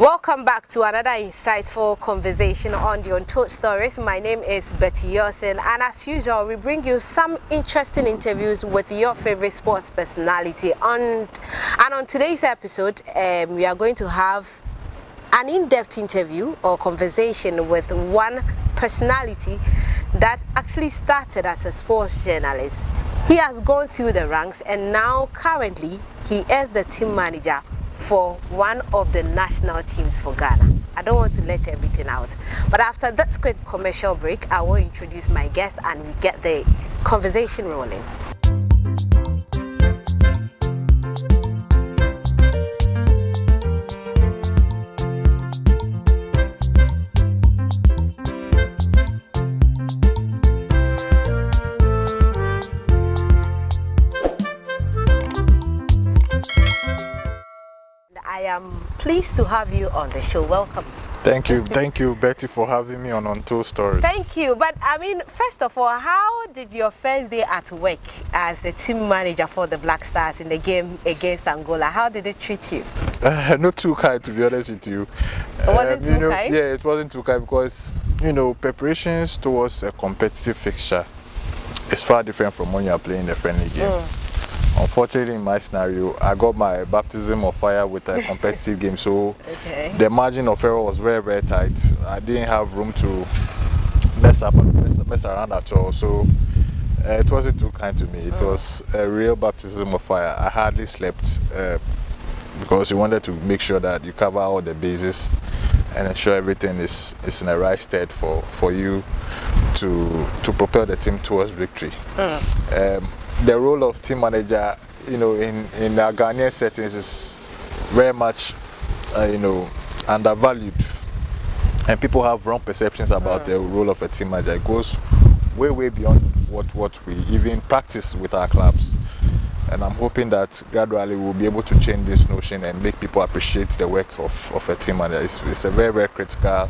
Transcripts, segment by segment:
Welcome back to another insightful conversation on the Untold Stories. My name is Betty Yosin, and as usual, we bring you some interesting interviews with your favorite sports personality. And on today's episode, we are going to have an in-depth interview or conversation with one personality that actually started as a sports journalist. He has gone through the ranks, and now currently he is the team manager for one of the national teams for Ghana. I don't want to let everything out, but after that quick commercial break, I will introduce my guest and we get the conversation rolling. I am pleased to have you on the show. Welcome. Thank you, Betty, for having me on Untold Stories. Thank you. But I mean, first of all, how did your first day at work as the team manager for the Black Stars in the game against Angola, how did it treat you? Not too kind, to be honest with you. It wasn't too kind? Yeah, it wasn't too kind because, preparations towards a competitive fixture is far different from when you are playing a friendly game. Unfortunately, in my scenario, I got my baptism of fire with a competitive game, so the margin of error was very, very tight. I didn't have room to mess around at all, so it wasn't too kind to me. It was a real baptism of fire. I hardly slept because you wanted to make sure that you cover all the bases and ensure everything is in the right state for you to propel the team towards victory. The role of team manager, in our Ghanaian settings is very much, undervalued, and people have wrong perceptions about the role of a team manager. It goes way, way beyond what we even practice with our clubs, and I'm hoping that gradually we'll be able to change this notion and make people appreciate the work of a team manager. It's a very, very critical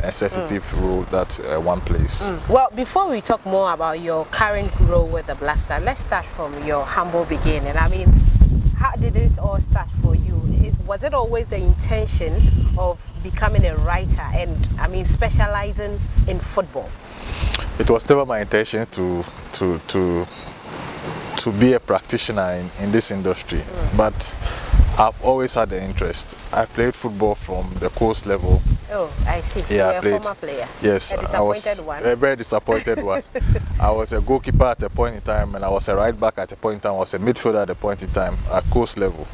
and sensitive role that one plays. Well, before we talk more about your current role with the Black Star, let's start from your humble beginning. I mean, how did it all start for you? Was it always the intention of becoming a writer and, specializing in football? It was never my intention to be a practitioner in this industry, but I've always had the interest. I played football from the coast level. Oh, I see. Yeah, I played. A former player. Yes, a disappointed one. A very disappointed one. I was a goalkeeper at a point in time, and I was a right back at a point in time. I was a midfielder at a point in time at coast level.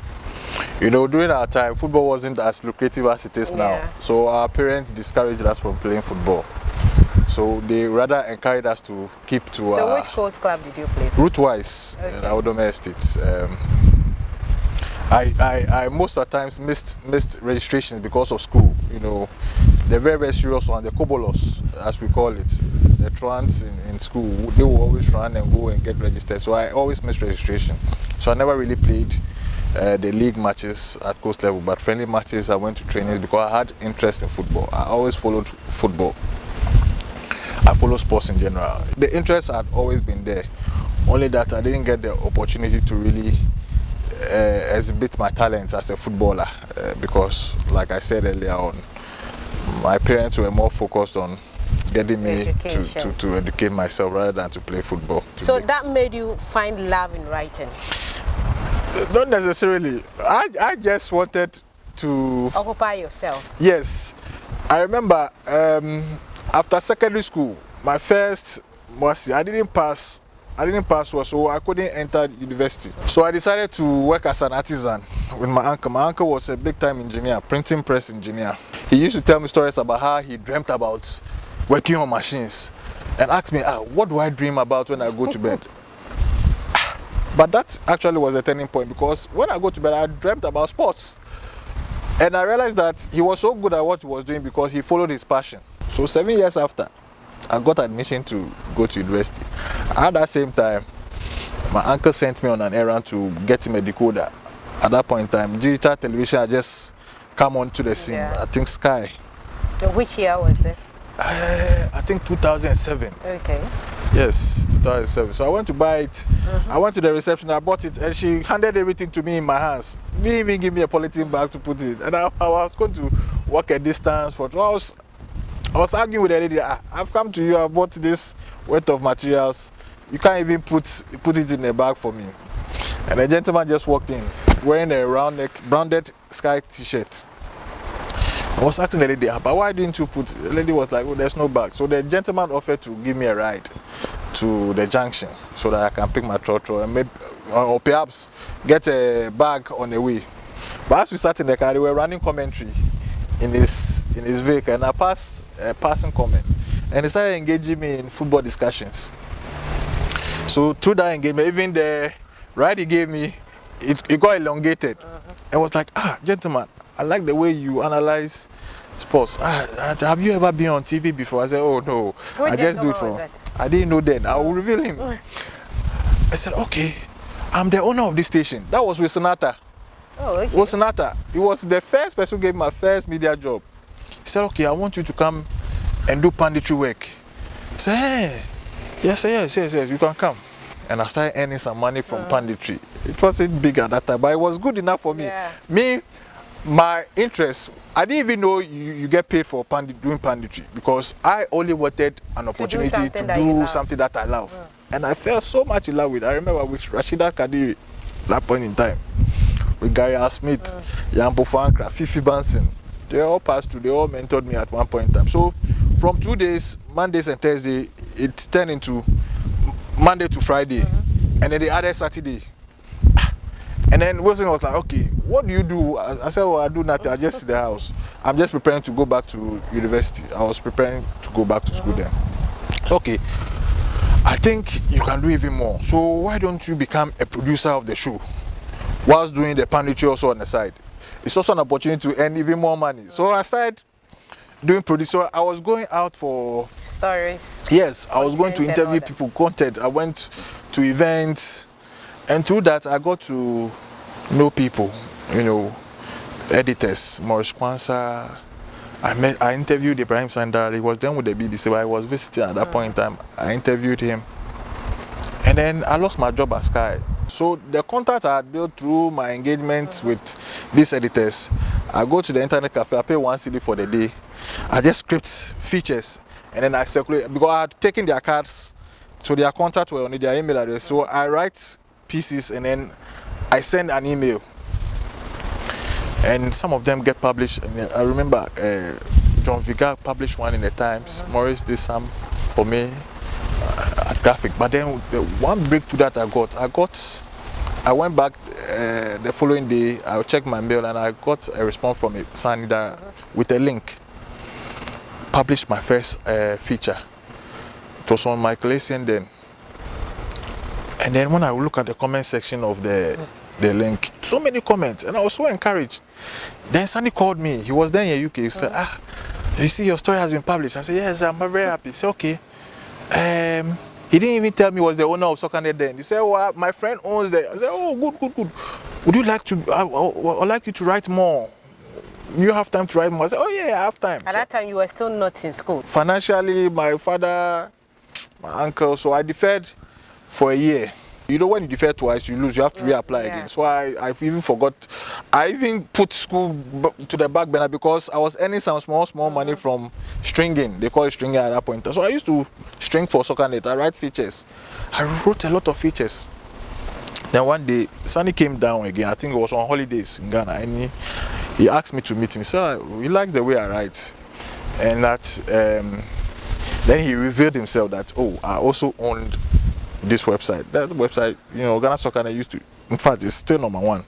During our time, football wasn't as lucrative as it is now. So our parents discouraged us from playing football. So they rather encouraged us to keep to our... So which coast club did you play for? Route-wise, in Audome Estates. I most of the times missed registrations because of school. The very, very serious one, the Kobolos, as we call it, the trans in school, they will always run and go and get registered. So I always missed registration. So I never really played the league matches at coast level, but friendly matches I went to trainings because I had interest in football. I always followed football. I follow sports in general. The interest had always been there, only that I didn't get the opportunity to really exhibit my talents as a footballer because, like I said earlier on, my parents were more focused on getting me to educate myself rather than to play football. So that made you find love in writing? Not necessarily. I just wanted to occupy yourself. Yes. I remember after secondary school, my first was I didn't pass well, so I couldn't enter university. So I decided to work as an artisan with my uncle. My uncle was a big-time engineer, printing press engineer. He used to tell me stories about how he dreamt about working on machines and asked me, what do I dream about when I go to bed? But that actually was a turning point because when I go to bed, I dreamt about sports. And I realized that he was so good at what he was doing because he followed his passion. So 7 years after, I got admission to go to university. At that same time, my uncle sent me on an errand to get him a decoder. At that point in time, digital television had just come onto the scene. I think Sky. Which year was this? I think 2007. Okay. Yes, 2007. So I went to buy it. I went to the reception, I bought it, and she handed everything to me in my hands. Didn't even give me a polythene bag to put it. And I was going to walk a distance for 2 hours. I was arguing with the lady. I've come to you, I bought this weight of materials. You can't even put it in a bag for me. And the gentleman just walked in, wearing a round neck, branded sky t-shirt. I was asking the lady, but why didn't you put? The lady was like, oh, there's no bag. So the gentleman offered to give me a ride to the junction so that I can pick my trotro and maybe, or perhaps get a bag on the way. But as we sat in the car, they were running commentary in his vehicle, and I passed a passing comment, and he started engaging me in football discussions. So through that engagement, even the ride he gave me, it got elongated. I was like, gentleman, I like the way you analyze sports. Have you ever been on TV before? I said, oh no, I just do it for. I didn't know then. I will reveal him. I said, okay, I'm the owner of this station. That was with Sonata. Oh, okay. With Sonata. He was the first person who gave me my first media job. He said, okay, I want you to come and do panditry work. I said, hey, yes, you can come. And I started earning some money from panditry. It wasn't big at that time, but it was good enough for me. Yeah. My interest, I didn't even know you get paid for doing panditry, because I only wanted an opportunity to do something that I love. And I fell so much in love with it. I remember with Rashida Kadiri, that point in time, with Gary R. Smith, Yampo Fankra, Fifi Banson. They all passed through, they all mentored me at one point in time. So from 2 days, Mondays and Thursday, it turned into Monday to Friday, and then the other Saturday. And then Wilson was like, okay, what do you do? I said, well, I do nothing. I just sit in the house. I'm just preparing to go back to university. I was preparing to go back to school then. Okay, I think you can do even more. So why don't you become a producer of the show whilst doing the panditry also on the side? It's also an opportunity to earn even more money. So I started doing producer. I was going out for stories. Yes, I was going to interview people, content. I went to events. And through that, I got to know people, editors, Maurice Kwanzaa. I interviewed Ibrahim Sandar. He was then with the BBC, but I was visiting at that point in time. I interviewed him. And then I lost my job at Sky. So the contacts I had built through my engagement with these editors, I go to the internet cafe, I pay 1 cedi for the day. I just script features, and then I circulate, because I had taken their cards, so their contact were on their email address. So I write pieces and then I send an email, and some of them get published. And I remember John Vigar published one in the Times. Maurice did some for me at Graphic. But then the one breakthrough that I went back the following day. I checked my mail and I got a response from Sanida with a link. Published my first feature. It was on Michael Essien then. And then when I look at the comment section of the link, so many comments, and I was so encouraged. Then Sandy called me. He was then in UK. He said, you see, your story has been published. I said, yes, I'm very happy. He said, okay. He didn't even tell me he was the owner of SoccerNet then. He said, well, my friend owns the. I said, oh, good. Would you like to? I'd like you to write more. You have time to write more? I said, oh yeah, I have time. At that time, you were still not in school. Financially, my father, my uncle, so I deferred for a year. When you defer twice, you lose. You have to reapply again. So I even forgot. I even put school to the back burner because I was earning some small money from stringing. They call it stringing at that point. So I used to string for SoccerNet. I write features. I wrote a lot of features. Then one day, Sonny came down again. I think it was on holidays in Ghana. And he asked me to meet him. He said, he likes the way I write. And that, then he revealed himself that, I also owned this website. That website, Ghana SoccerNet used to, in fact, it's still #1.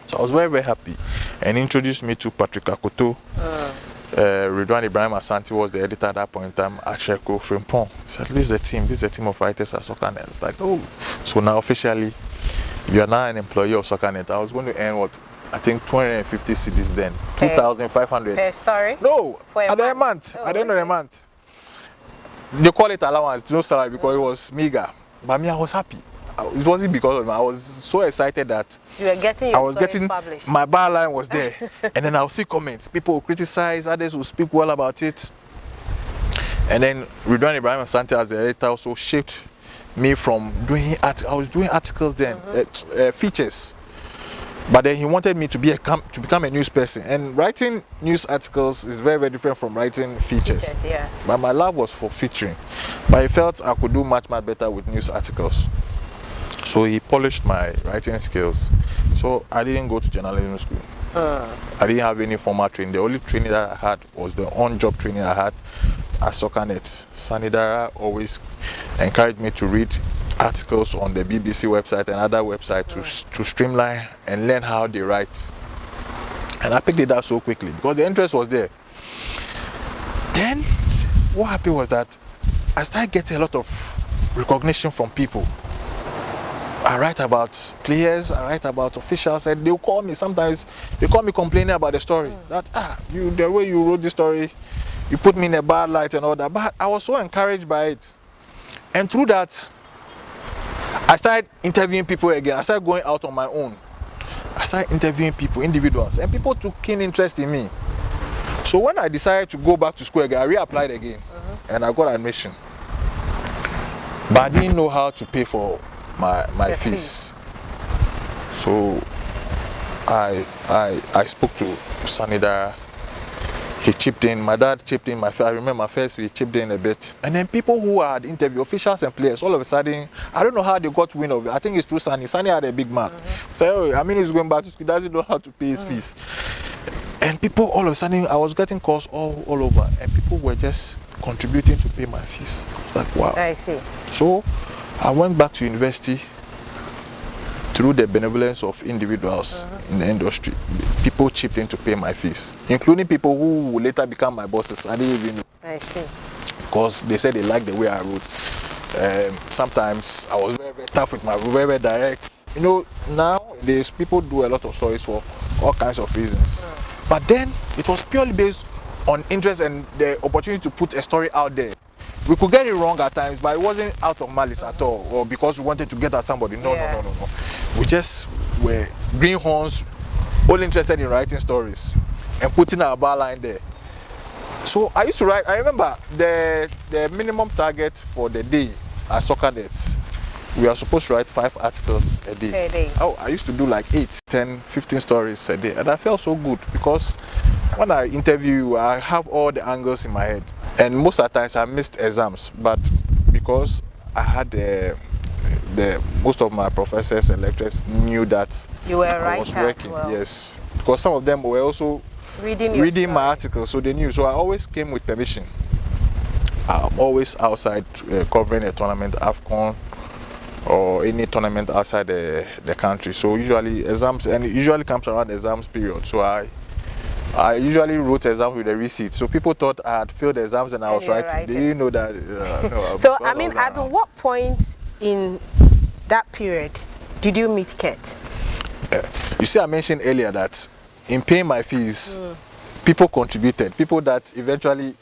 So I was very, very happy. And he introduced me to Patrick Akoto. Ridwan Ibrahim Asante was the editor at that point in time. Asheko Frimpong. He said, this is the team of writers at SoccerNet. It's like, so now officially, you are now an employee of SoccerNet. I was going to earn what? I think 250 cedis then. 2,500. Per story? No, for at the end of the month. At the end of the month. They call it allowance, no salary, because it was meager. But me, I was happy. It wasn't because of me. I was so excited that you were getting your stories published. My byline was there. And then I'll see comments. People will criticize, others will speak well about it. And then Ridwan Ibrahim Asante as the editor also shaped me from doing I was doing articles then, features. But then he wanted me to become a news person, and writing news articles is very, very different from writing features. Yeah. But my love was for featuring, but I felt I could do much better with news articles. So he polished my writing skills. So I didn't go to journalism school. I didn't have any formal training. The only training that I had was the on-job training I had at SoccerNet. Sanidara always encouraged me to read articles on the BBC website and other websites to streamline and learn how they write. And I picked it up so quickly because the interest was there. Then what happened was that I started getting a lot of recognition from people. I write about players, I write about officials, and they'll call me. Sometimes they call me complaining about the story. That the way you wrote the story, you put me in a bad light and all that. But I was so encouraged by it. And through that, I started interviewing people again. I started going out on my own. I started interviewing people, individuals, and people took keen interest in me. So when I decided to go back to school again, I reapplied again, and I got admission. But I didn't know how to pay for my fees. So I spoke to Sanidara. He chipped in. My dad chipped in. I remember my first we chipped in a bit. And then people who had interviewed, officials and players, all of a sudden, I don't know how they got wind of it. I think it's through Sunny. Sunny had a big mouth. So I mean, he's going back to school. Doesn't know how to pay his fees. And people, all of a sudden, I was getting calls all over, and people were just contributing to pay my fees. It's like, wow. I see. So I went back to university through the benevolence of individuals in the industry. People chipped in to pay my fees, including people who would later become my bosses. I didn't even know. I see. Because they said they liked the way I wrote. Sometimes I was very, very tough with my very, very direct. You know, nowadays people do a lot of stories for all kinds of reasons. But then it was purely based on interest and the opportunity to put a story out there. We could get it wrong at times, but it wasn't out of malice at all, or because we wanted to get at somebody. No. We just were greenhorns, all interested in writing stories and putting our bar line there. So I used to write. I remember the minimum target for the day at SoccerNet, we are supposed to write 5 articles a day. Oh, I used to do like 8, 10, 15 stories a day, and I felt so good because when I interview, I have all the angles in my head. And most of the times I missed exams, but because I had most of my professors and lecturers knew that you were I was working. Well. Yes, because some of them were also reading my articles, so they knew. So I always came with permission. I'm always outside covering a tournament, AFCON, or any tournament outside the country. So usually exams, and it usually comes around the exams period. So I usually wrote exams with a receipt, so people thought I had failed the exams and I was writing. They didn't know that. No, so I mean, at what point in that period did you meet Kurt? You see, I mentioned earlier that in paying my fees, people contributed, people that eventually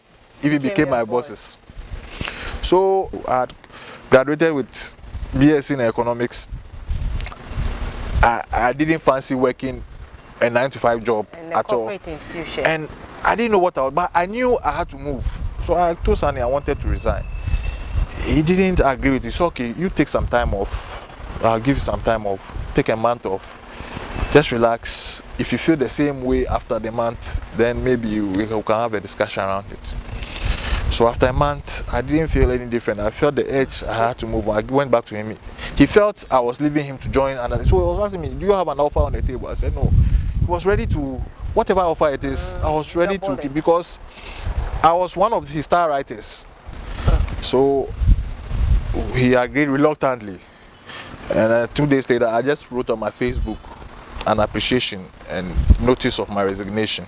even became my bosses. So I had graduated with BSc in economics. I didn't fancy working a 9-to-5 job at all. Institution. And I didn't know what I was, but I knew I had to move. So I told Sunny I wanted to resign. He didn't agree with it. So okay, you take some time off. I'll give you some time off. Take a month off. Just relax. If you feel the same way after the month, then maybe we can have a discussion around it. So after a month, I didn't feel any different. I felt the urge. I had to move on. I went back to him. He felt I was leaving him to join another. So he was asking me, do you have an offer on the table? I said no. He was ready to, whatever offer it is, I was ready to keep, because I was one of his star writers. So he agreed reluctantly. And 2 days later, I just wrote on my Facebook an appreciation and notice of my resignation.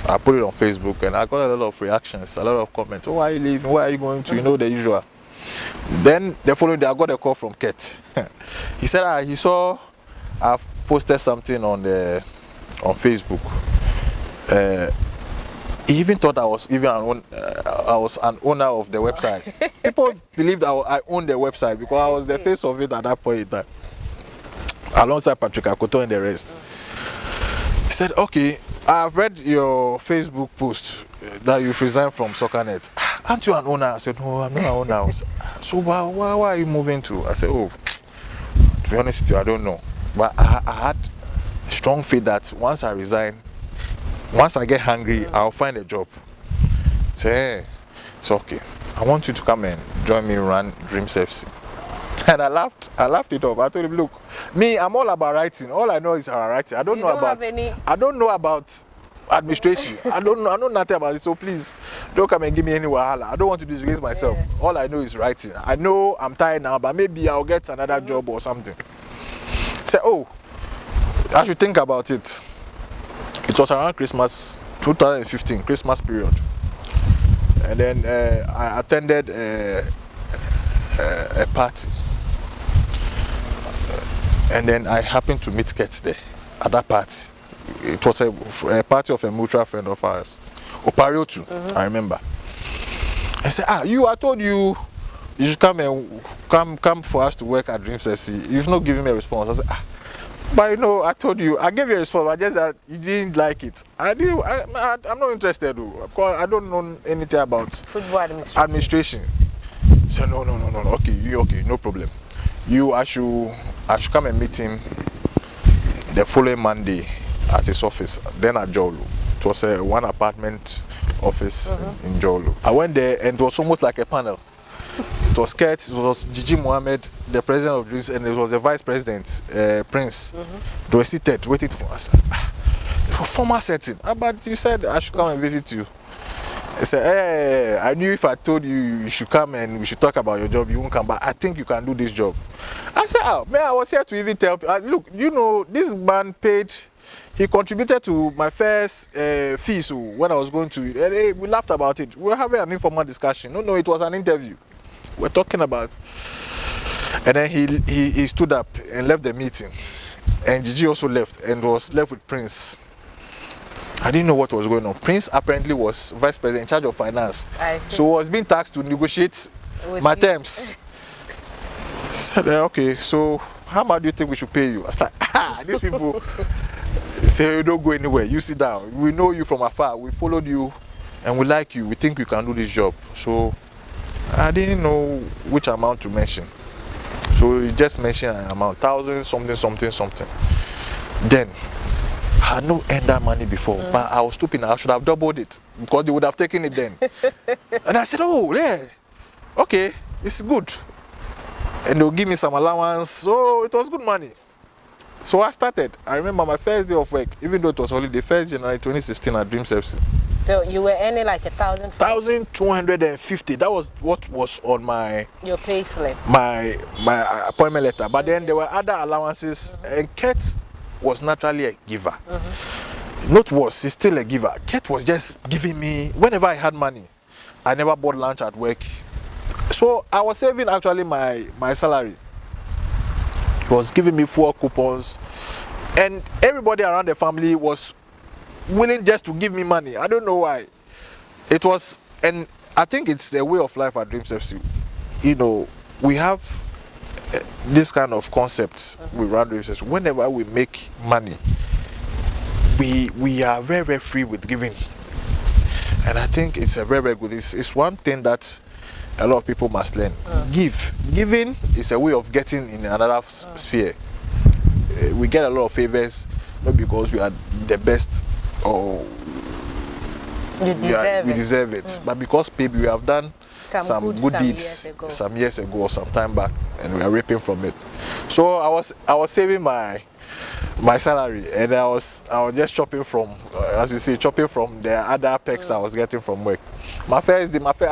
I put it on Facebook and I got a lot of reactions, a lot of comments. Oh, why are you leaving? Where are you going to? You know, the usual. Then the following day, I got a call from Kurt. He said he saw I've posted something on Facebook. He even thought I was an owner of the website. People believed I owned the website because I was the face of it at that point in time, alongside Patrick Akoto and the rest. He said, okay, I've read your Facebook post that you've resigned from SoccerNet. aren't you an owner? I said, no, I'm not an owner. So why are you moving to? I said, oh, to be honest with you, I don't know. But I had strong faith that once I resign, once I get hungry, I'll find a job. Say, it's okay. I want you to come and join me run Dreams FC. And I laughed it off. I told him, look, me, I'm all about writing. All I know is writing. I don't know about administration. I know nothing about it. So please, don't come and give me any wahala. I don't want to disgrace myself. Yeah. All I know is writing. I know I'm tired now, but maybe I'll get another job or something. Say, oh, I should think about it. It was around Christmas, 2015, Christmas period. And then I attended a party. And then I happened to meet Kurt there at that party. It was a party of a mutual friend of ours, Opariotu, I remember. I said, I told you should come for us to work at Dreams FC. You've not given me a response. I said, but you know, I told you, I gave you a response, but just that you didn't like it. I'm not interested, though, because I don't know anything about football administration. So no, okay, no problem. I should come and meet him the following Monday at his office, then at Jolo. It was a one apartment office in Jolo. I went there and it was almost like a panel. It was Kurt, it was Gigi Mohammed, the president of Dreams, and it was the vice president, Prince. They were seated waiting for us. It was a formal setting. But you said I should come and visit you. I said, hey, I knew if I told you you should come and we should talk about your job, you won't come, but I think you can do this job. I said, oh, man, I was here to even tell people, look, you know, this man paid, he contributed to my first fees when I was going to, we laughed about it. We were having an informal discussion. No, it was an interview. We're talking about, and then he stood up and left the meeting, and Gigi also left and was left with Prince. I didn't know what was going on. Prince apparently was vice president in charge of finance, so was being tasked to negotiate with my terms. I said, okay, so how much do you think we should pay you? I was like, these people say, don't go anywhere, you sit down. We know you from afar, we followed you and we like you, we think you can do this job. So I didn't know which amount to mention. So he just mentioned an amount, 1,000 something. Then I had no earned that money before, but I was stupid. I should have doubled it because they would have taken it then. And I said, oh, yeah, okay, it's good. And they'll give me some allowance. So it was good money. So I started. I remember my first day of work, even though it was holiday, 1st January 2016 at Dreams FC. So you were earning like 1,000? 1,250. That was what was on your pay slip. My appointment letter. But then there were other allowances, and Kurt was naturally a giver. He's still a giver. Kurt was just giving me whenever I had money. I never bought lunch at work. So I was saving actually my salary. He was giving me 4 coupons, and everybody around the family was willing just to give me money. I don't know why. It was, and I think it's the way of life at Dreams FC. You know, we have this kind of concepts with Round Dreams FC. Whenever we make money, we are very, very free with giving. And I think it's a very, very good. It's one thing that a lot of people must learn. Giving is a way of getting in another sphere. We get a lot of favors, not because we are the best or we deserve it, but because maybe we have done some good deeds some years ago or some time back, and we are reaping from it. So I was saving my salary, and I was just chopping from, as you say, from the other perks I was getting from work. I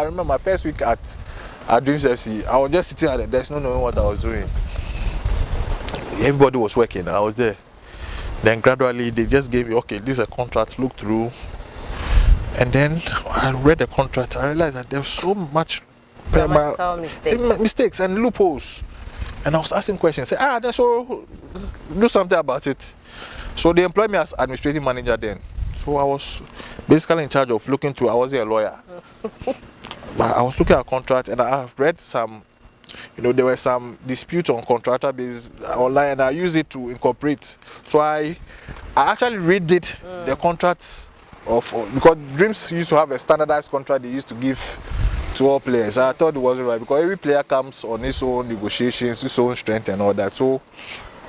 remember my first week at Dreams FC, I was just sitting at the desk, not knowing what I was doing. Everybody was working, I was there. Then gradually they just gave me, okay, this is a contract, look through. And then I read the contract, I realized that there was so much mistakes and loopholes. And I was asking questions, say, so do something about it. So they employed me as administrative manager then. So I was basically in charge of looking through. I wasn't a lawyer. But I was looking at contract, and I have read some, there were some disputes on contractor basis online, and I used it to incorporate. So I actually redid the contracts because Dreams used to have a standardized contract they used to give to all players. I thought it wasn't right because every player comes on his own negotiations, his own strength and all that. So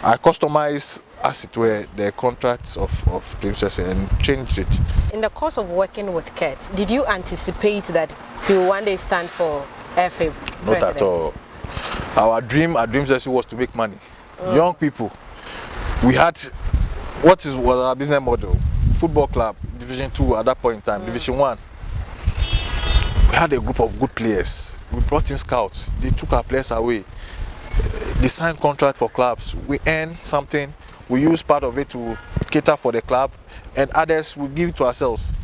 I customized, as it were, the contracts of Dreams FC and changed it. In the course of working with Kurt, did you anticipate that he will one day stand for FA president? Not at all. Our dream at Dreams FC was to make money. Young people. We had, was our business model? Football club, Division 2 at that point in time, Division 1. We had a group of good players. We brought in scouts. They took our players away. They signed contract for clubs. We earned something. We used part of it to cater for the club, and others we give it to ourselves.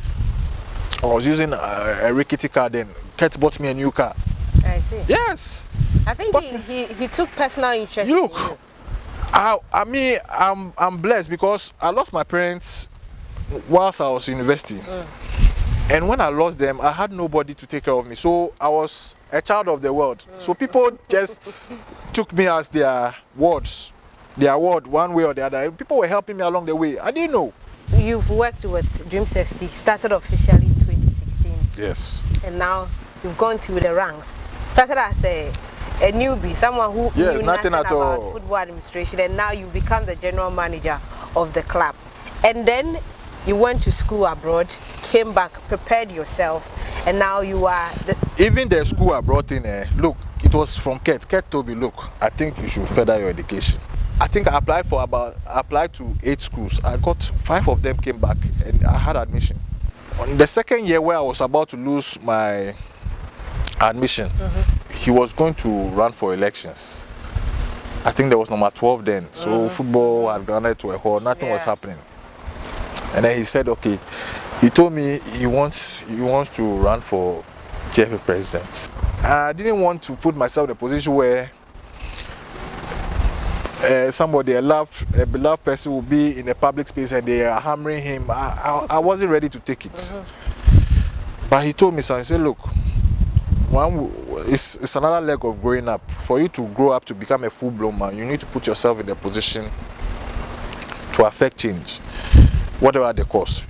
I was using a rickety car then. Kurt bought me a new car. I see. Yes. I think he took personal interest. Look, in you. I'm blessed because I lost my parents whilst I was in university. And when I lost them, I had nobody to take care of me. So I was a child of the world. So people just took me as their wards. Their ward, one way or the other. People were helping me along the way. I didn't know. You've worked with Dreams FC, started officially in 2016. Yes. And now you've gone through the ranks. Started as a newbie, someone who knew nothing at about all. football administration, and now you become the general manager of the club. And then you went to school abroad, came back, prepared yourself, and now you are even the school I brought in, look, it was from Kurt. Kurt told me, look, I think you should further your education. I think I applied to 8 schools. I got 5 of them came back and I had admission. On the second year where I was about to lose my admission, he was going to run for elections. I think there was number 12 then. So football had gone to a hole, nothing was happening. And then he said, okay, he told me he wants to run for GFA president. I didn't want to put myself in a position where somebody, a beloved person will be in a public space and they are hammering him. I wasn't ready to take it. But he told me something. He said, look, it's another leg of growing up. For you to grow up to become a full-blown man, you need to put yourself in a position to affect change. Whatever the cost,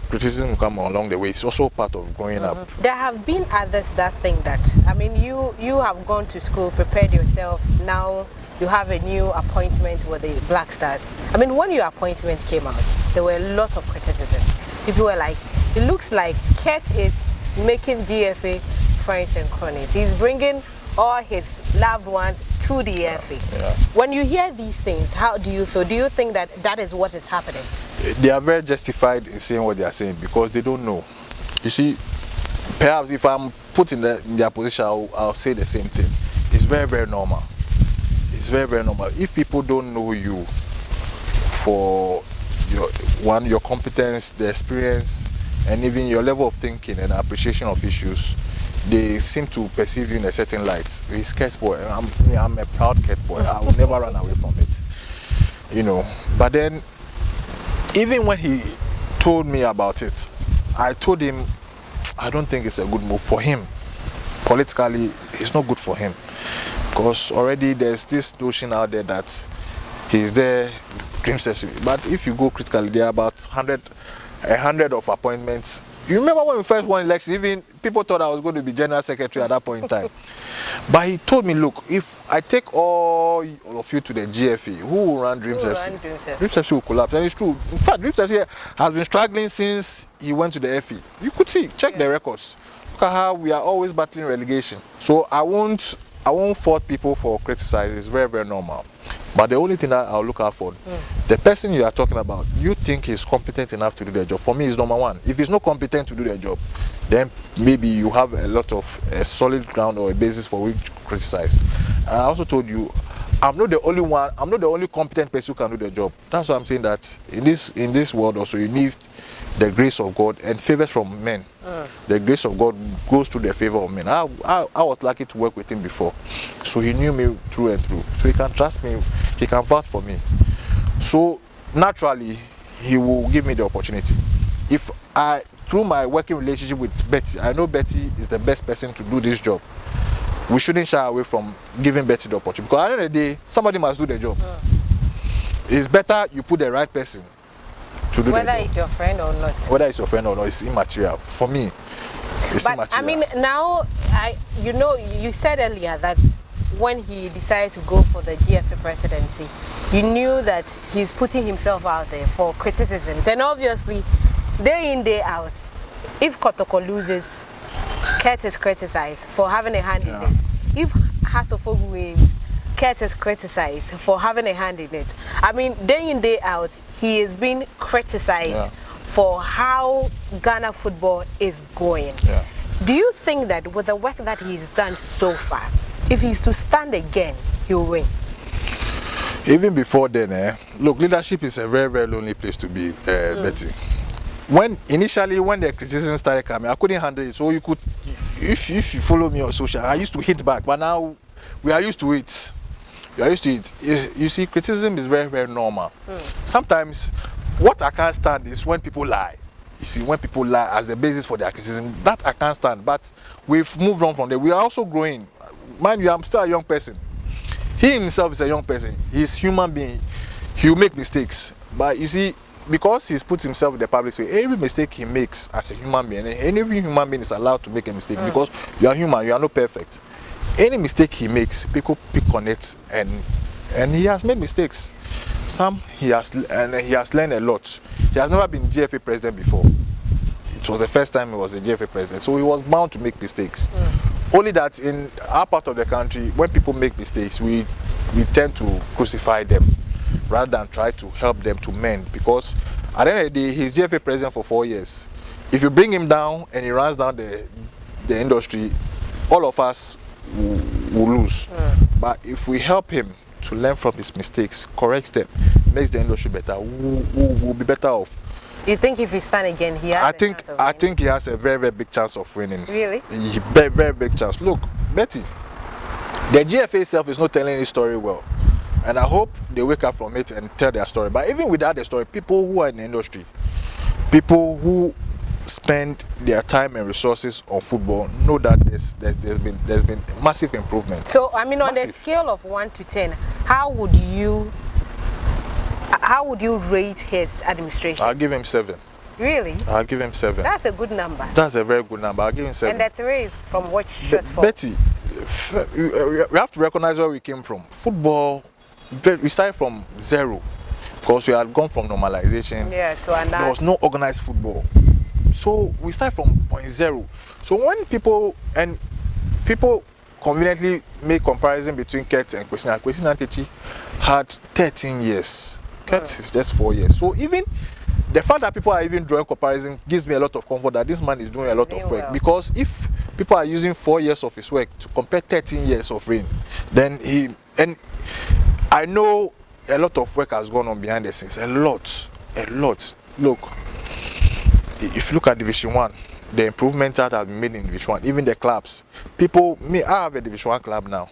criticism will come along the way. It's also part of growing up. There have been others that think that. I mean, you have gone to school, prepared yourself. Now you have a new appointment with the Black Stars. I mean, when your appointment came out, there were a lot of criticism. People were like, it looks like Kurt is making GFA friends and cronies. He's bringing all his loved ones to the FA. When you hear these things, how do you feel? Do you think that that is what is happening? They are very justified in saying what they are saying because they don't know. You see, perhaps if I'm put in their position, I'll say the same thing. It's very, very normal. It's very, very normal. If people don't know you for your competence, the experience, and even your level of thinking and appreciation of issues, they seem to perceive you in a certain light. He's Kurt boy. I'm a proud Kurt boy. I will never run away from it. But then, even when he told me about it, I told him, I don't think it's a good move for him. Politically, it's not good for him. Because already there's this notion out there that he's there, Dreams FC. But if you go critically, there are about 100 of appointments. You remember when we first won election, even people thought I was going to be general secretary at that point in time. But he told me, look, if I take all of you to the GFA, who will run Dreams FC? Dreams FC will collapse. And it's true. In fact, Dreams FC has been struggling since he went to the FA. You could see, check the records. Look at how we are always battling relegation. So I won't fault people for criticizing. It's very, very normal. But the only thing that I'll look out for, the person you are talking about, you think he's competent enough to do the job. For me, it's number one. If he's not competent to do the job, then maybe you have a lot of a solid ground or a basis for which to criticize. And I also told you, I'm not the only one. I'm not the only competent person who can do the job. That's why I'm saying that in this world also you need the grace of God and favors from men. The grace of God goes to the favor of men. I was lucky to work with him before, so he knew me through and through. So he can trust me. He can vouch for me. So naturally, he will give me the opportunity. If through my working relationship with Betty, I know Betty is the best person to do this job. We shouldn't shy away from giving Betty the opportunity, because at the end of the day, somebody must do the job. It's better you put the right person to do the job. Whether it's your friend or not. Whether it's your friend or not, it's immaterial for me. But I mean, now, you said earlier that when he decided to go for the GFA presidency, you knew that he's putting himself out there for criticisms. And obviously, day in, day out, if Kotoko loses, Kurt is criticized for having a hand in it. If Hasselhoff wins, Kurt is criticized for having a hand in it. I mean, day in, day out, he is being criticized for how Ghana football is going. Do you think that with the work that he's done so far, if he's to stand again, he'll win? Even before then, look, leadership is a very, very lonely place to be, Betty. Initially, when the criticism started coming, I couldn't handle it. So you could, if you follow me on social, I used to hit back, but now we are used to it. We are used to it. You see, criticism is very, very normal. Sometimes, what I can't stand is when people lie. You see, when people lie as the basis for their criticism, that I can't stand. But we've moved on from there. We are also growing. Mind you, I'm still a young person. He himself is a young person. He's a human being. He'll make mistakes. But you see, because he's put himself in the public space, every mistake he makes as a human being, and every human being is allowed to make a mistake because you are human, you are not perfect. Any mistake he makes, people pick on it, and he has made mistakes. Some he has learned a lot. He has never been GFA president before. It was the first time he was a GFA president, so he was bound to make mistakes. Only that in our part of the country, when people make mistakes, we tend to crucify them rather than try to help them to mend, because at the end of the day, he's GFA president for 4 years. If you bring him down and he runs down the industry, all of us will lose. But if we help him to learn from his mistakes, correct them, makes the industry better, we'll be better off. You think if he stand again, he has I think he has a very, very big chance of winning. Really? Very, very big chance. Look, Betty, the GFA itself is not telling his story well. And I hope they wake up from it and tell their story. But even without the story, people who are in the industry, people who spend their time and resources on football know that there's been massive improvement. So I mean, on the scale of 1 to 10, how would you rate his administration? I'll give him 7. Really? I'll give him 7. That's a good number. That's a very good number. I'll give him 7. And the 3 is from what short for? Betty, we have to recognize where we came from. Football, we started from 0 because we had gone from normalization. There was no organized football. So we start from point 0. So when people conveniently make comparison between Kurt and Kwesi Nantechie had 13 years. Kurt is just 4 years. So even the fact that people are even drawing comparison gives me a lot of comfort that this man is doing a lot of work. Because if people are using 4 years of his work to compare 13 years of reign, then I know a lot of work has gone on behind the scenes. A lot. Look, if you look at Division 1, the improvements that have been made in Division 1, even the clubs. I have a Division 1 club now.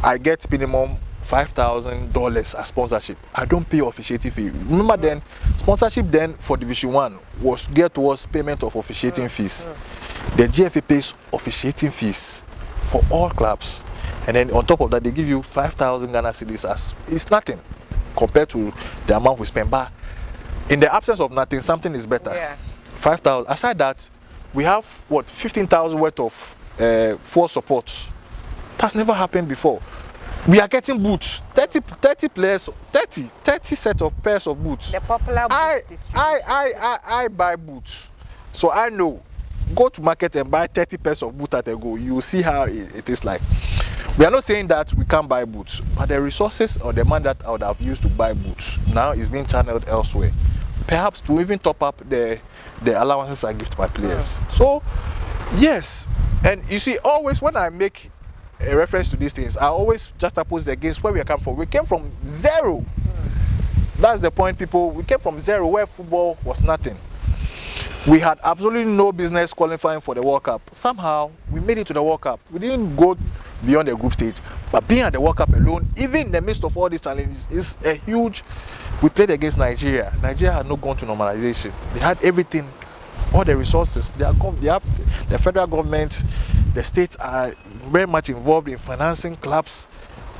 I get minimum $5,000 as sponsorship. I don't pay officiating fee. Remember then, sponsorship then for Division 1 was geared towards payment of officiating fees. The GFA pays officiating fees for all clubs. And then on top of that, they give you 5,000 Ghana cedis as it's nothing compared to the amount we spend. But in the absence of nothing, something is better. 5,000. Aside that, we have 15,000 worth of full support. That's never happened before. We are getting boots. 30 players, 30 set of pairs of boots. The popular boots I buy boots, so I know. Go to market and buy 30 pairs of boots at a go. You will see how it is like. We are not saying that we can't buy boots, but the resources or the money that I would have used to buy boots now is being channeled elsewhere. Perhaps to even top up the allowances I give to my players. So, yes, and you see, always when I make a reference to these things, I always juxtapose against where we come from. We came from 0. That's the point, people. We came from 0, where football was nothing. We had absolutely no business qualifying for the World Cup. Somehow, we made it to the World Cup. We didn't go beyond the group stage. But being at the World Cup alone, even in the midst of all these challenges, is a huge... We played against Nigeria. Nigeria had not gone to normalization. They had everything, all the resources. They have the federal government, the states are very much involved in financing clubs,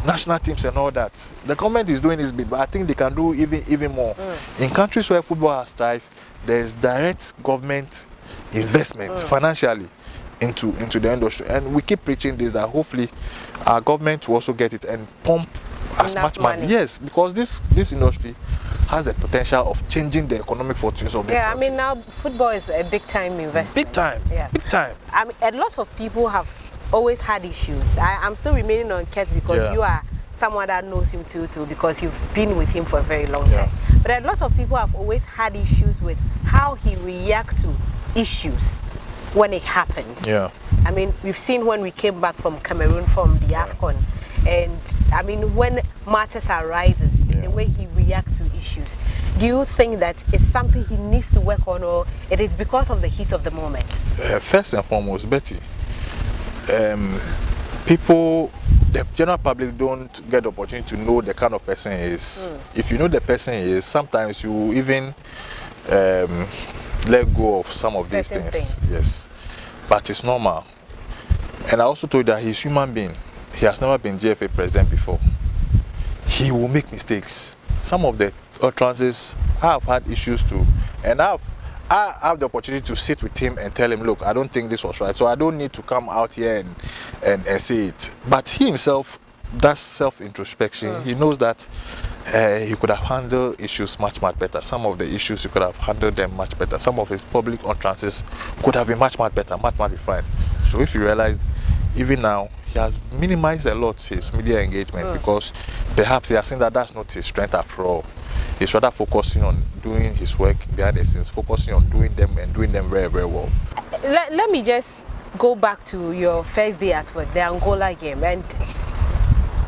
national teams and all that. The government is doing this bit, but I think they can do even more. In countries where football has thrived, there's direct government investment financially into the industry, and we keep preaching this, that hopefully our government will also get it and pump as Enough much money. Yes, because this industry has the potential of changing the economic fortunes of this country. I mean, now football is a big time investment. Big time. Yeah. Big time. I mean, a lot of people have always had issues. I'm still remaining on Kurt because you are someone that knows him through because you've been with him for a very long time. But a lot of people have always had issues with how he reacts to issues when it happens. Yeah. I mean, we've seen when we came back from Cameroon from the AFCON, and I mean, when matters arises, the way he reacts to issues. Do you think that it's something he needs to work on, or it is because of the heat of the moment? First and foremost, Betty, people, the general public don't get the opportunity to know the kind of person he is. If you know the person he is, sometimes you even let go of some of these things. Yes, but it's normal. And I also told you that he's a human being. He has never been GFA president before. He will make mistakes. Some of the utterances, I have had issues too, and I have the opportunity to sit with him and tell him, look, I don't think this was right, so I don't need to come out here and say it. But he himself does self-introspection. He knows that he could have handled issues much better. Some of the issues he could have handled them much better. Some of his public utterances could have been much better, much refined. So if you realize, even now, he has minimized a lot his media engagement because perhaps he has seen that that's not his strength after all. He's rather focusing on doing his work behind the scenes, focusing on doing them and doing them very well. Let me just go back to your first day at work, the Angola game, and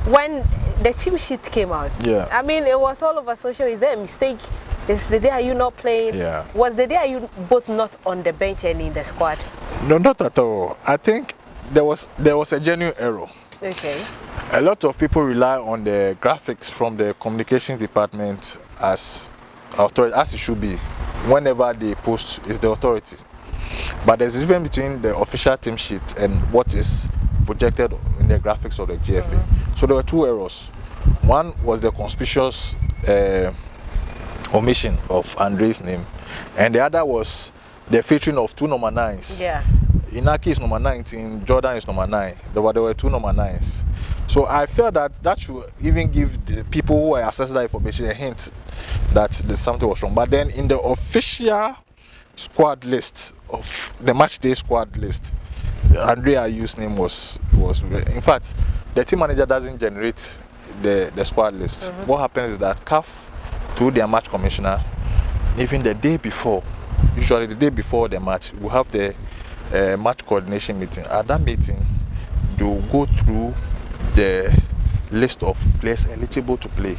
when the team sheet came out, I mean, it was all over social. Is there a mistake? Is the day are you not playing? Was the day are you both not on the bench and in the squad? No, not at all. I think there was a genuine error. Okay. A lot of people rely on the graphics from the communications department as authority, as it should be. Whenever they post, is the authority. But there's a difference between the official team sheet and what is projected in the graphics of the GFA. So there were two errors. One was the conspicuous omission of Andre's name, and the other was the featuring of two number 9s. Inaki is number 19, Jordan is number 9. There were two number 9s. So I felt that should even give the people who are accessing that information a hint that there's something was wrong. But then in the official squad list of the match day squad list, Andrea Ayu's name was in fact, the team manager doesn't generate the squad list. What happens is that CAF, through their match commissioner, even the day before, usually the day before the match, we have the match coordination meeting. At that meeting, they will go through the list of players eligible to play,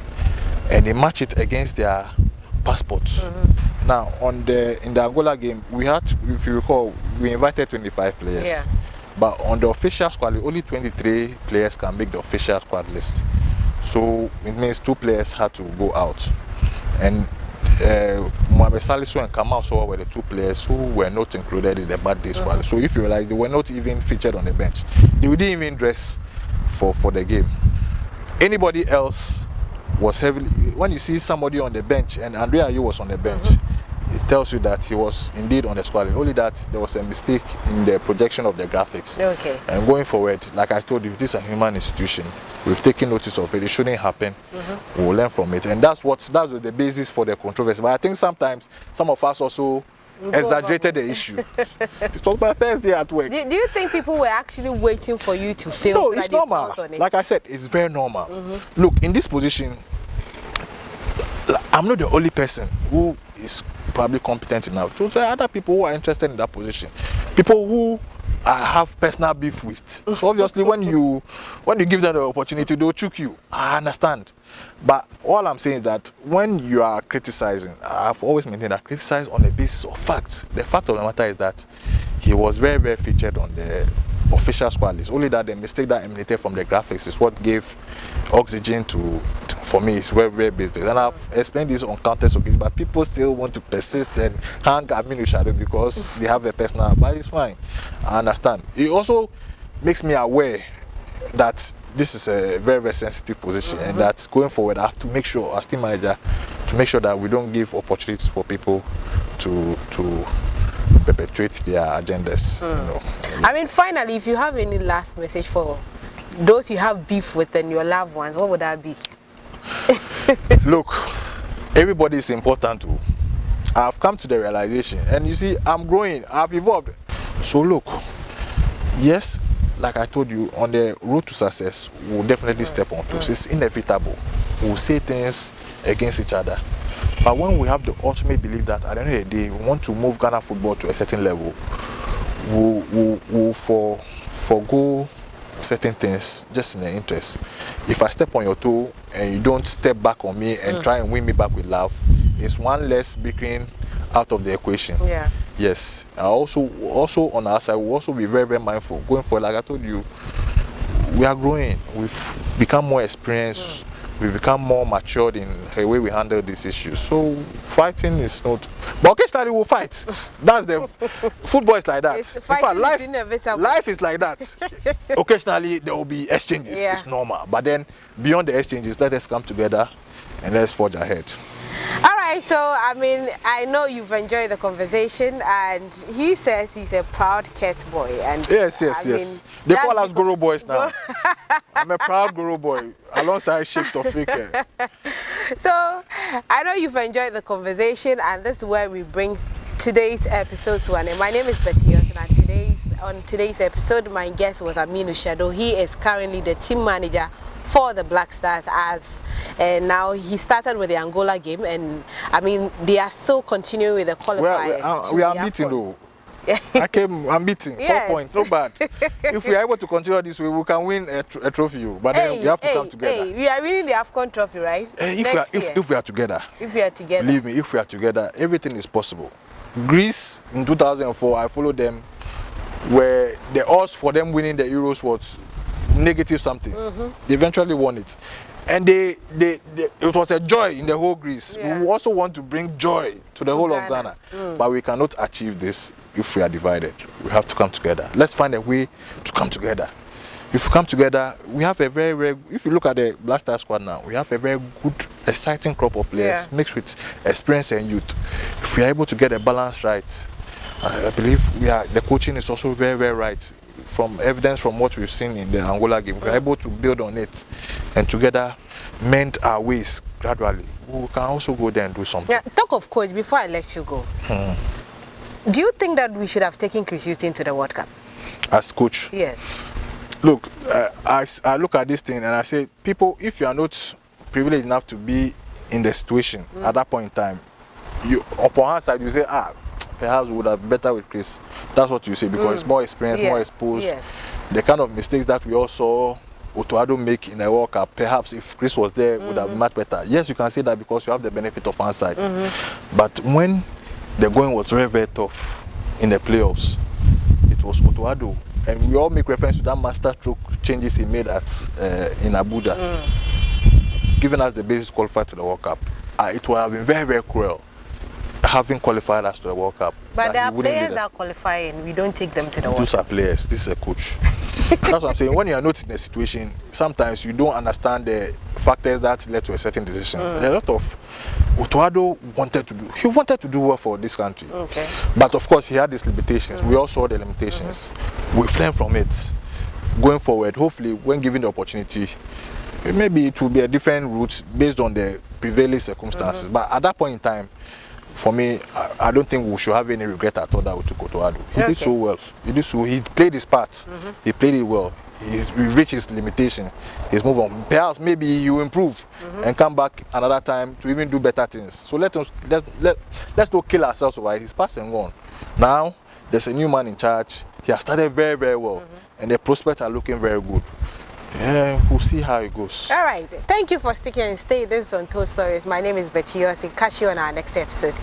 and they match it against their passports. Now, in the Angola game, we had, if you recall, we invited 25 players. But on the official squad, only 23 players can make the official squad list. So it means 2 players had to go out. And Mohamed Salisu and Kamal Sowa were the 2 players who were not included in the bad day squad. So if you realize, they were not even featured on the bench. They didn't even dress for the game. Anybody else was heavily, when you see somebody on the bench, and Andrea Ayew was on the bench, it tells you that he was indeed on the squad. Only that there was a mistake in the projection of the graphics. And going forward, like I told you, this is a human institution. We've taken notice of it. It shouldn't happen. We'll learn from it. And that's the basis for the controversy. But I think sometimes some of us also exaggerated the issue. It was my first day at work. Do you think people were actually waiting for you to fail? No, it's normal. Like I said, it's very normal. Look, in this position, I'm not the only person who is probably competent enough. So there are other people who are interested in that position. People who I have personal beef with. So obviously when you give them the opportunity, they'll choke you. I understand. But all I'm saying is that when you are criticizing, I've always maintained that criticize on the basis of facts. The fact of the matter is that he was very featured on the official squad list. Only that the mistake that emanated from the graphics is what gave oxygen to for me. It's very business. And I've explained this on countless occasions, but people still want to persist and hang Ameenu Shadow because they have a personal, but it's fine. I understand. It also makes me aware that this is a very sensitive position, and that going forward I have to make sure, as team manager, to make sure that we don't give opportunities for people to perpetuate their agendas. You know. I mean, finally, if you have any last message for those you have beef with and your loved ones, what would that be? Look, everybody is important too. I've come to the realization, and you see, I'm growing, I've evolved. So look, yes, like I told you, on the road to success, we'll definitely step on toes. It's inevitable. We'll say things against each other. But when we have the ultimate belief that at the end of the day, we want to move Ghana football to a certain level, we'll forgo certain things just in the interest. If I step on your toe and you don't step back on me and try and win me back with love, it's one less bickering out of the equation. Yeah. Yes. Also on our side, we'll also be very, very mindful. Going forward, like I told you, we are growing. We've become more experienced. We become more matured in the way we handle these issues. So fighting is not. But occasionally we'll fight. That's the football is like that. In fact, life is like that. Occasionally there will be exchanges. Yeah. It's normal. But then beyond the exchanges, let us come together and let's forge ahead. All right, so I mean, I know you've enjoyed the conversation, and he says he's a proud Kurt boy. And yes. They call us Guru boys now. I'm a proud Guru boy alongside Sheikh Tofik. So I know you've enjoyed the conversation, and this is where we bring today's episode to an end. My name is Betty Yosin, and on today's episode, my guest was Ameenu Shadow. He is currently the team manager for the Black Stars, and now he started with the Angola game, and I mean they are still continuing with the qualifiers. We are beating though. I'm beating. Yes. 4 points, not bad. If we are able to continue this way, we can win a trophy. But then we have to come together. We are winning the AFCON trophy, right? If we are together. If we are together. Believe me, if we are together, everything is possible. Greece in 2004, I followed them, where the odds for them winning the Euros was negative something. They eventually won it, and it was a joy in the whole Greece. Yeah. We also want to bring joy to the whole of Ghana, but we cannot achieve this if we are divided. We have to come together. Let's find a way to come together. If we come together, we have a very if you look at the Black Star squad now, we have a very good, exciting crop of players mixed with experience and youth. If we are able to get a balance right, I believe the coaching is also very, very right. From evidence from what we've seen in the Angola game, we're able to build on it and together mend our ways gradually. We can also go there and do something. Yeah, talk of coach, before I let you go, do you think that we should have taken Chris Hughton to the World Cup? As coach? Yes. Look, I look at this thing and I say, people, if you are not privileged enough to be in the situation at that point in time, you upon our side, you say, perhaps we would have better with Chris. That's what you say, because it's more experienced, more exposed. Yes. The kind of mistakes that we all saw Otoado make in the World Cup, perhaps if Chris was there, would have been much better. Yes, you can say that because you have the benefit of hindsight. But when the going was very, very tough in the playoffs, it was Otoado. And we all make reference to that master stroke changes he made in Abuja, giving us the basis to qualify to the World Cup. It would have been very, very cruel having qualified us to the World Cup. But there are players that qualify and we don't take them to the World Cup. Those are players. This is a coach. That's what I'm saying. When you are not in a situation, sometimes you don't understand the factors that led to a certain decision. A lot of Otoado wanted to do well for this country. Okay. But of course, he had these limitations. We all saw the limitations. We've learned from it. Going forward, hopefully, when given the opportunity, maybe it will be a different route based on the prevailing circumstances. But at that point in time, for me, I don't think we should have any regret at all that we took Otoado. He did so well. He played his part. He played it well. He reached his limitation. He's moved on. Perhaps maybe you improve and come back another time to even do better things. So let's not kill ourselves over it. He's passed and gone. Now there's a new man in charge. He has started very, very well, and the prospects are looking very good. Yeah, we'll see how it goes. All right. Thank you for sticking and stay. This is Untold Stories. My name is Betty Yosin. Catch you on our next episode.